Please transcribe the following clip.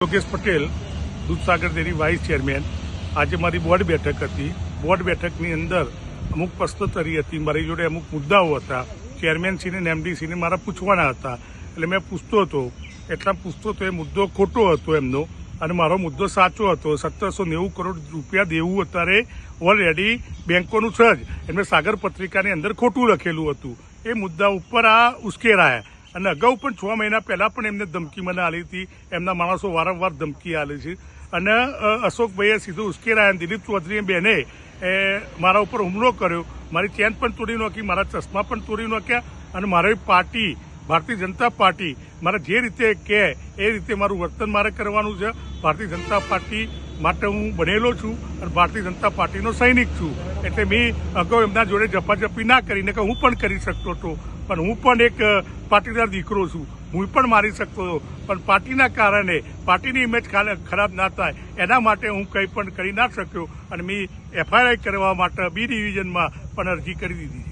Yogesh Patel, Dudhsagar dairy vice chairman. આજે મારી board બેઠક હતી. બોર્ડ બેઠકની અંદર અમુક પ્રશ્નોત્તરી હતી. મારી જોડે અમુક મુદ્દાઓ હતા. ચેરમેનશ્રીને અને એમડીશ્રીને મારા પૂછવાના હતા. એટલે મેં પૂછતો હતો. એ મુદ્દો ખોટો હતો એમનો અને મારો મુદ્દો સાચો હતો. 1790 કરોડ રૂપિયા દેવું અત્યારે ઓલરેડી બેંકોનું છે જ. એમને સાગર પત્રિકાની અંદર ખોટું લખેલું હતું. એ મુદ્દા ઉપર આ ઉશ્કેરાયા. અને અગાઉ પણ 6 મહિના પહેલા પણ એમને ધમકી મને આલી હતી. એમના માણસો વારંવાર ધમકી આલે છે. અને અશોકભાઈએ સીધું ઉશ્કેરાયા. દિલીપ ચૌધરીએ બેને મારા ઉપર હુમલો કર્યો. મારી ચેન પણ તોડી નાખી, મારા ચશ્મા પણ તોડી નાખ્યા. અને મારી પાર્ટી ભારતીય જનતા પાર્ટી મારે જે રીતે કહે એ રીતે મારું વર્તન મારે કરવાનું છે. ભારતીય જનતા પાર્ટી માટે હું બનેલો છું અને ભારતીય જનતા પાર્ટીનો સૈનિક છું. એટલે મેં અગાઉ એમના જોડે ઝપાઝપી ના કરીને કે હું પણ કરી શકતો હતો. પણ હું પણ એક પાટીદાર દીકરો છું. હું પણ મારી શકતો હતો. પણ પાર્ટીના કારણે પાર્ટીની ઇમેજ ખરાબ ના થાય એના માટે હું કંઈ પણ કરી ના શક્યો. અને મેં એફઆઈઆર કરવા માટે બી ડિવિઝનમાં પણ અરજી કરી દીધી.